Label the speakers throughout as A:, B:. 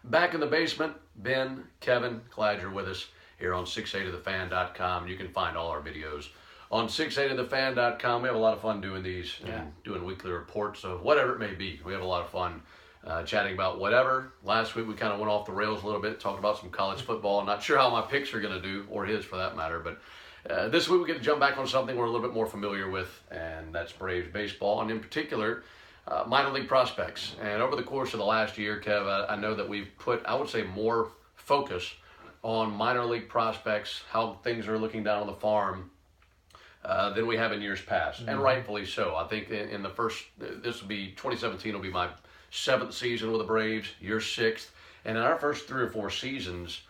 A: Back in the basement, Ben, Kevin, glad you're with us here on 680thefan.com. You can find all our videos on 680thefan.com. We have a lot of fun doing these and doing weekly reports of whatever it may be. We have a lot of fun chatting about whatever. Last week we kind of went off the rails a little bit, talked about some college football. I'm not sure how my picks are going to do, or his for that matter, but this week we get to jump back on something we're a little bit more familiar with, and that's Braves baseball, and in particular, minor league prospects. And over the course of the last year, Kev, I know that we've put, I would say, more focus on minor league prospects, how things are looking down on the farm, than we have in years past, and rightfully so. I think in the first, this will be 2017 will be my 7th season with the Braves, your 6th, and in our first 3 or 4 seasons,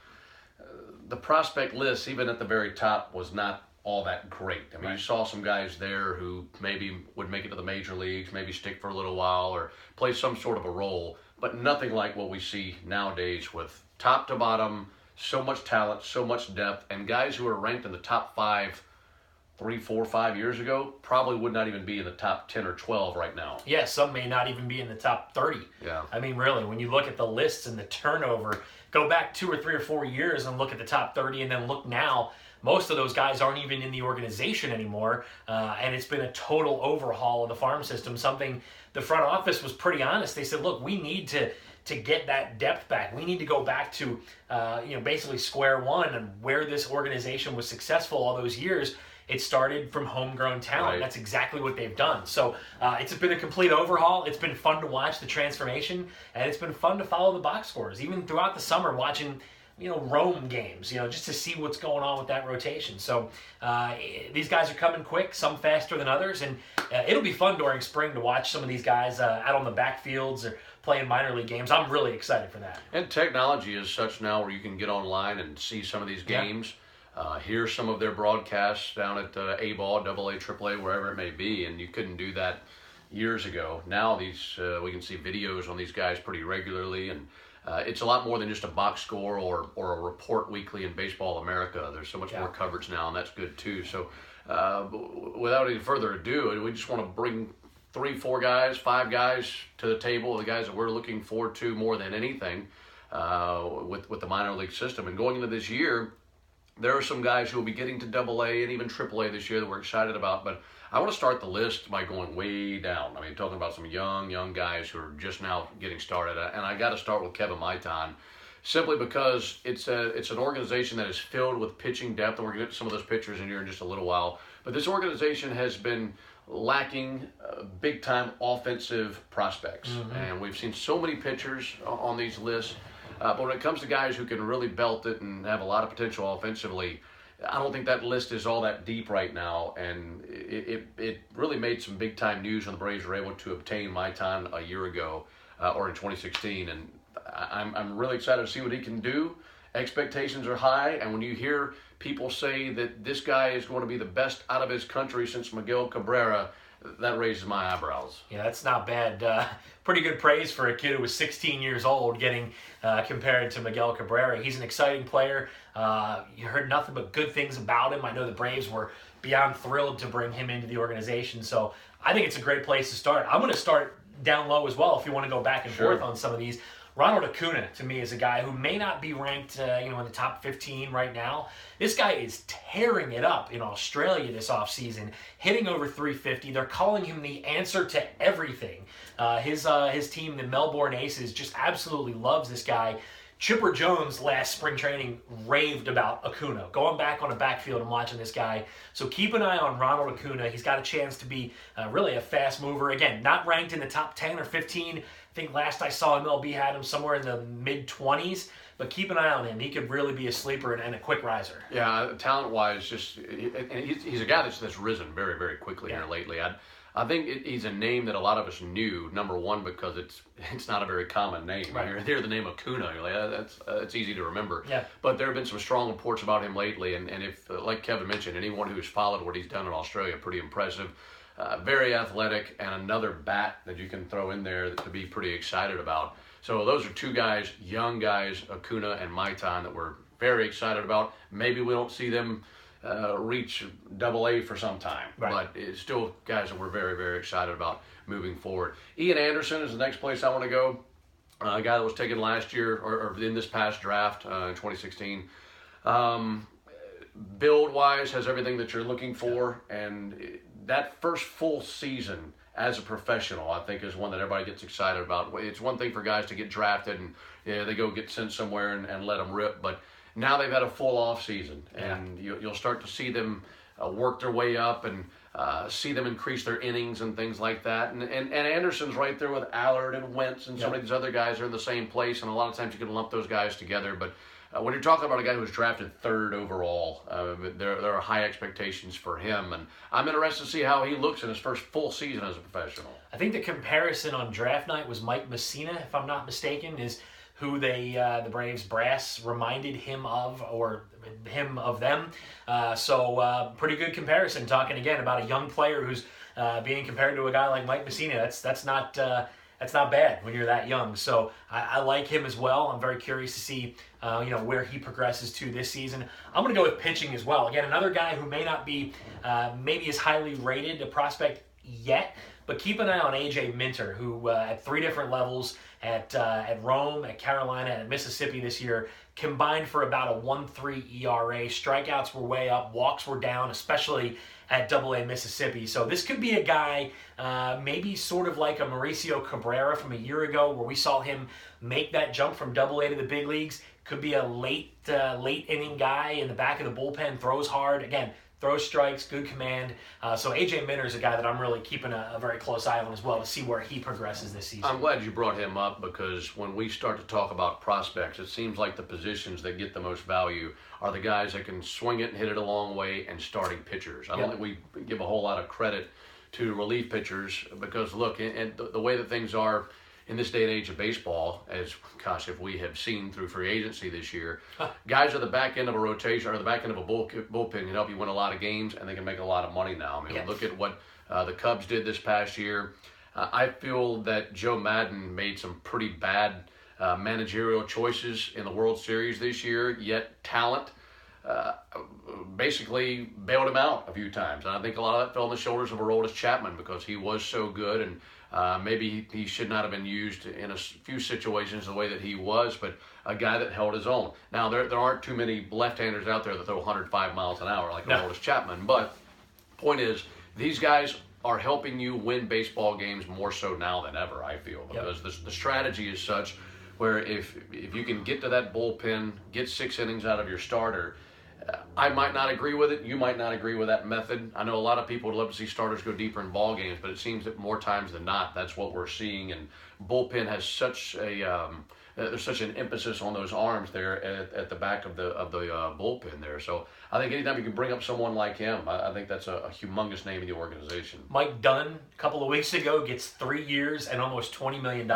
A: the prospect list, even at the very top, was not all that great. I mean, you saw some guys there who maybe would make it to the major leagues, maybe stick for a little while or play some sort of a role, but nothing like what we see nowadays with top to bottom, so much talent, so much depth, and guys who are ranked in the top 5 3, 4, 5 years ago probably would not even be in the top 10 or 12 right now.
B: Yeah, some may not even be in the top 30.
A: Yeah.
B: I mean, really, when you look at the lists and the turnover, go back 2 or 3 or 4 years and look at the top 30 and then look now, most of those guys aren't even in the organization anymore, and it's been a total overhaul of the farm system, something the front office was pretty honest. They said, look, we need to get that depth back. We need to go back to basically square one and where this organization was successful all those years. It started from homegrown talent.
A: Right.
B: That's exactly what they've done. So it's been a complete overhaul. It's been fun to watch the transformation, and it's been fun to follow the box scores, even throughout the summer, watching Rome games, just to see what's going on with that rotation. So these guys are coming quick, some faster than others, and it'll be fun during spring to watch some of these guys out on the backfields or playing minor league games. I'm really excited for that.
A: And technology is such now where you can get online and see some of these games. Hear some of their broadcasts down at A-ball, AA, AAA, wherever it may be, and you couldn't do that years ago. Now these we can see videos on these guys pretty regularly, and it's a lot more than just a box score or a report weekly in Baseball America. There's so much more coverage now, and that's good too. So without any further ado, we just want to bring 3, 4 guys, 5 guys to the table, the guys that we're looking forward to more than anything with the minor league system. And going into this year, there are some guys who will be getting to AA and even AAA this year that we're excited about, but I want to start the list by going way down. I mean, talking about some young guys who are just now getting started, and I got to start with Kevin Maitan, simply because it's an organization that is filled with pitching depth, and we're going to get some of those pitchers in here in just a little while, but this organization has been lacking big-time offensive prospects, and we've seen so many pitchers on these lists. But when it comes to guys who can really belt it and have a lot of potential offensively, I don't think that list is all that deep right now. And it really made some big-time news when the Braves were able to obtain Maitan a year ago or in 2016. And I'm really excited to see what he can do. Expectations are high. And when you hear people say that this guy is going to be the best out of his country since Miguel Cabrera, that raises my eyebrows.
B: Yeah, that's not bad. Pretty good praise for a kid who was 16 years old getting compared to Miguel Cabrera. He's an exciting player. You heard nothing but good things about him. I know the Braves were beyond thrilled to bring him into the organization. So I think it's a great place to start. I'm going to start down low as well if you want to go back and forth on some of these. Ronald Acuna, to me, is a guy who may not be ranked in the top 15 right now. This guy is tearing it up in Australia this offseason, hitting over 350. They're calling him the answer to everything. His team, the Melbourne Aces, just absolutely loves this guy. Chipper Jones last spring training raved about Acuna, going back on a backfield and watching this guy. So keep an eye on Ronald Acuna. He's got a chance to be really a fast mover. Again, not ranked in the top 10 or 15. I think last I saw MLB had him somewhere in the mid-20s. But keep an eye on him. He could really be a sleeper and a quick riser.
A: Yeah, talent-wise, he's a guy that's risen very, very quickly here lately. I think he's a name that a lot of us knew, number one, because it's not a very common name.
B: Right.
A: You hear the name Acuna, you're like, that's easy to remember.
B: Yeah.
A: But there have been some strong reports about him lately, and if, like Kevin mentioned, anyone who's followed what he's done in Australia, pretty impressive. Very athletic, and another bat that you can throw in there to be pretty excited about. So those are 2 guys, young guys, Acuna and Maitan, that we're very excited about. Maybe we don't see them reach AA for some time, but it's still guys that we're very, very excited about moving forward. Ian Anderson is the next place I want to go. a guy that was taken last year or in this past draft in 2016. Build-wise, has everything that you're looking for, and that first full season as a professional, I think, is one that everybody gets excited about. It's one thing for guys to get drafted and they go get sent somewhere and let them rip, but now they've had a full off season, and you'll start to see them work their way up and see them increase their innings and things like that. And Anderson's right there with Allard and Wentz and some of these other guys are in the same place, and a lot of times you can lump those guys together, but when you're talking about a guy who was drafted 3rd overall, there are high expectations for him, and I'm interested to see how he looks in his first full season as a professional.
B: I think the comparison on draft night was Mike Messina, if I'm not mistaken, is who the Braves brass reminded him of, or him of them. Pretty good comparison. Talking again about a young player who's being compared to a guy like Mike Messina. That's not bad when you're that young. So I like him as well. I'm very curious to see where he progresses to this season. I'm going to go with pitching as well. Again, another guy who may not be maybe as highly rated a prospect yet, but keep an eye on A.J. Minter, who at 3 different levels at Rome, at Carolina, and at Mississippi this year combined for about a 1.3 ERA. Strikeouts were way up, walks were down, especially at AA Mississippi. So this could be a guy maybe sort of like a Mauricio Cabrera from a year ago, where we saw him make that jump from AA to the big leagues. Could be a late inning guy in the back of the bullpen, throws hard. Again, throws strikes, good command. So A.J. Minter is a guy that I'm really keeping a very close eye on as well to see where he progresses this season.
A: I'm glad you brought him up, because when we start to talk about prospects, it seems like the positions that get the most value are the guys that can swing it and hit it a long way, and starting pitchers. I don't think we give a whole lot of credit to relief pitchers, because look, and the way that things are in this day and age of baseball, if we have seen through free agency this year, guys are the back end of a rotation or the back end of a bullpen can help you win a lot of games, and they can make a lot of money now. I mean, look at what the Cubs did this past year. I feel that Joe Madden made some pretty bad managerial choices in the World Series this year, yet talent basically bailed him out a few times. And I think a lot of that fell on the shoulders of Aroldis Chapman, because he was so good, and maybe he should not have been used in a few situations the way that he was, but a guy that held his own. Now, there aren't too many left-handers out there that throw 105 miles an hour like Aroldis Chapman, but point is, these guys are helping you win baseball games more so now than ever, I feel, because the strategy is such where if you can get to that bullpen, get 6 innings out of your starter, I might not agree with it. You might not agree with that method. I know a lot of people would love to see starters go deeper in ball games, but it seems that more times than not, that's what we're seeing. And bullpen has such there's such an emphasis on those arms there at the back of the bullpen there. So I think anytime you can bring up someone like him, I think that's a humongous name in the organization.
B: Mike Dunn, a couple of weeks ago, gets 3 years and almost $20 million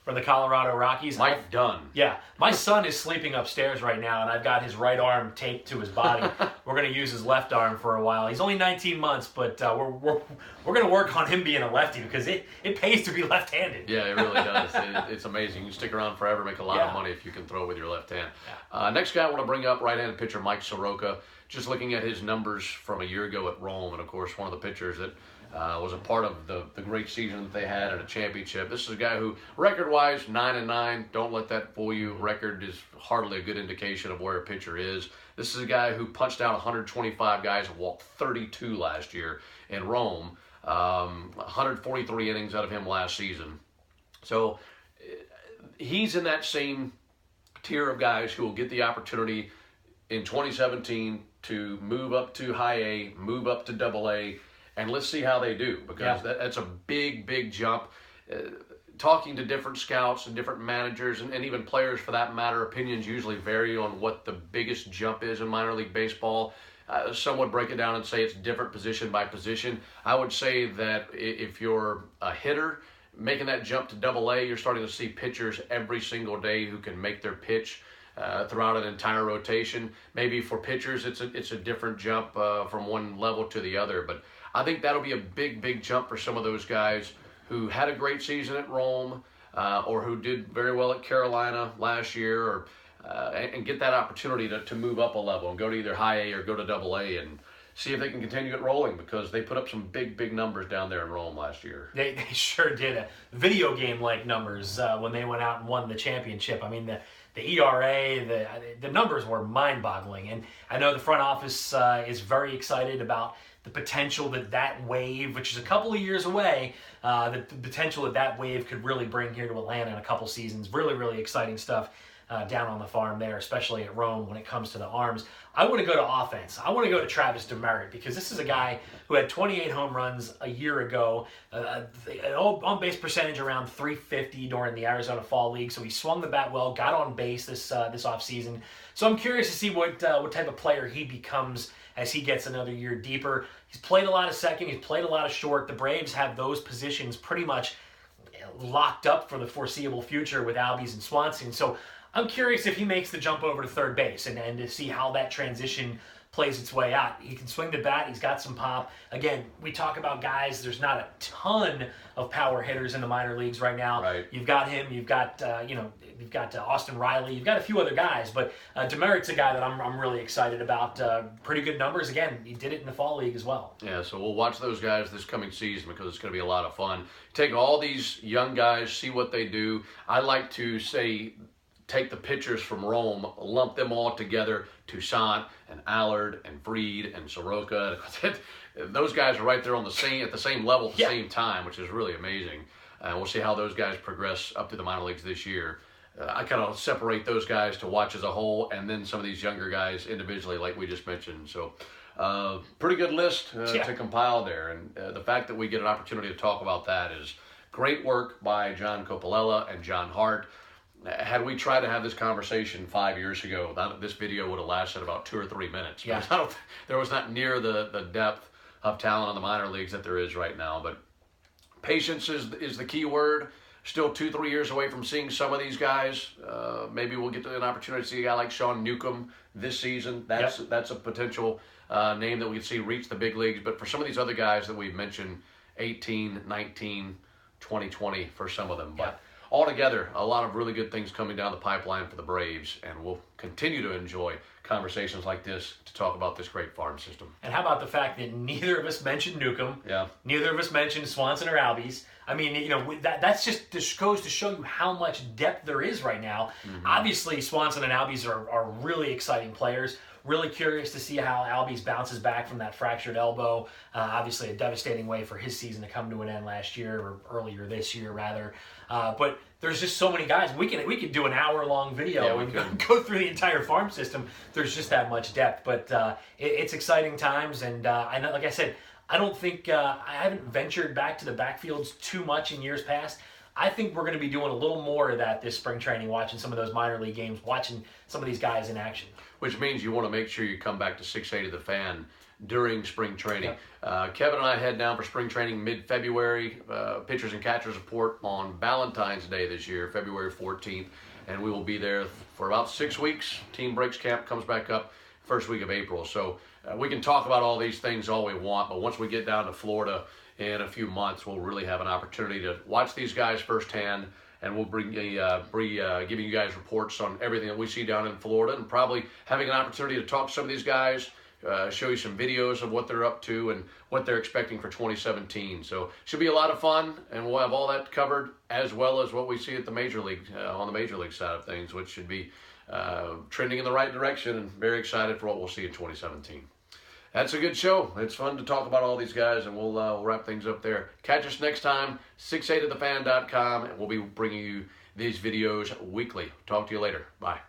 B: for the Colorado Rockies.
A: Mike Dunn.
B: Yeah. My son is sleeping upstairs right now, and I've got his right arm taped to his body. We're going to use his left arm for a while. He's only 19 months, but we're going to work on him being a lefty, because it pays to be left-handed.
A: Yeah, it really does. It's amazing. You can stick around forever, make a lot of money if you can throw with your left hand. Next guy I want to bring up, right-handed pitcher Mike Soroka. Just looking at his numbers from a year ago at Rome, and of course one of the pitchers that was a part of the great season that they had at a championship. This is a guy who, record-wise, 9-9. Don't let that fool you. Record is hardly a good indication of where a pitcher is. This is a guy who punched out 125 guys and walked 32 last year in Rome. 143 innings out of him last season. So he's in that same tier of guys who will get the opportunity in 2017 to move up to high A, move up to double A, and let's see how they do, because that's a big jump. Talking to different scouts and different managers and even players for that matter, opinions usually vary on what the biggest jump is in minor league baseball. Some would break it down and say it's different position by position. I would say that if you're a hitter, making that jump to double A, you're starting to see pitchers every single day who can make their pitch throughout an entire rotation. Maybe for pitchers, it's a different jump from one level to the other. But I think that'll be a big jump for some of those guys who had a great season at Rome or who did very well at Carolina last year, or and get that opportunity to move up a level and go to either high A or go to double A and see if they can continue it rolling, because they put up some big numbers down there in Rome last year.
B: They sure did. Video game-like numbers when they went out and won the championship. I mean, the ERA, the numbers were mind-boggling. And I know the front office is very excited about the potential that wave, which is a couple of years away, the potential that wave could really bring here to Atlanta in a couple seasons. Really exciting stuff down on the farm there, especially at Rome when it comes to the arms. I want to go to offense. I want to go to Travis Demeritte, because this is a guy who had 28 home runs a year ago, an on-base percentage around 350 during the Arizona Fall League. So he swung the bat well, got on base this offseason. So I'm curious to see what type of player he becomes as he gets another year deeper. He's played a lot of second. He's played a lot of short. The Braves have those positions pretty much locked up for the foreseeable future with Albies and Swanson. So I'm curious if he makes the jump over to third base and to see how that transition plays its way out. He can swing the bat. He's got some pop. Again, we talk about guys. There's not a ton of power hitters in the minor leagues right now.
A: Right.
B: You've got him. You've got you've got Austin Riley. You've got a few other guys, but Demeritte's a guy that I'm really excited about. Pretty good numbers. Again, he did it in the fall league as well.
A: Yeah, so we'll watch those guys this coming season, because it's going to be a lot of fun. Take all these young guys, see what they do. I like to say, take the pitchers from Rome, lump them all together, Toussaint and Allard and Fried and Soroka. Those guys are right there on at the same level at the same time, which is really amazing. We'll see how those guys progress up to the minor leagues this year. I kind of separate those guys to watch as a whole, and then some of these younger guys individually, like we just mentioned. So pretty good list to compile there. And the fact that we get an opportunity to talk about that is great work by John Copolella and John Hart. Had we tried to have this conversation 5 years ago, this video would have lasted about 2 or 3 minutes.
B: Yeah.
A: There was not near the depth of talent in the minor leagues that there is right now. But patience is the key word. Still 2-3 years away from seeing some of these guys. Maybe we'll get to an opportunity to see a guy like Sean Newcomb this season. That's a potential name that we could see reach the big leagues. But for some of these other guys that we've mentioned, 18, 19, 2020 for some of them. But altogether, a lot of really good things coming down the pipeline for the Braves, and we'll continue to enjoy conversations like this to talk about this great farm system.
B: And how about the fact that neither of us mentioned Newcomb?
A: Yeah.
B: Neither of us mentioned Swanson or Albies. I mean, that's just goes to show you how much depth there is right now. Mm-hmm. Obviously, Swanson and Albies are really exciting players. Really curious to see how Albies bounces back from that fractured elbow. Obviously, a devastating way for his season to come to an end last year, or earlier this year, rather. But there's just so many guys. We could do an hour-long video and go through the entire farm system. There's just that much depth. But it's exciting times, and I know, like I said, I don't think I haven't ventured back to the backfields too much in years past. I think we're going to be doing a little more of that this spring training, watching some of those minor league games, watching some of these guys in action. Which
A: means you want to make sure you come back to 680 The Fan during spring training. Kevin and I head down for spring training mid-February. Pitchers and catchers report on Valentine's Day this year, February 14th. And we will be there for about 6 weeks. Team breaks camp, comes back up first week of April. So we can talk about all these things all we want, but once we get down to Florida in a few months, we'll really have an opportunity to watch these guys firsthand, and we'll bring giving you guys reports on everything that we see down in Florida, and probably having an opportunity to talk to some of these guys, show you some videos of what they're up to and what they're expecting for 2017. So should be a lot of fun, and we'll have all that covered, as well as what we see at the major league, on the major league side of things, which should be trending in the right direction, and very excited for what we'll see in 2017. That's a good show. It's fun to talk about all these guys, and we'll wrap things up there. Catch us next time, 680thefan.com, and we'll be bringing you these videos weekly. Talk to you later. Bye.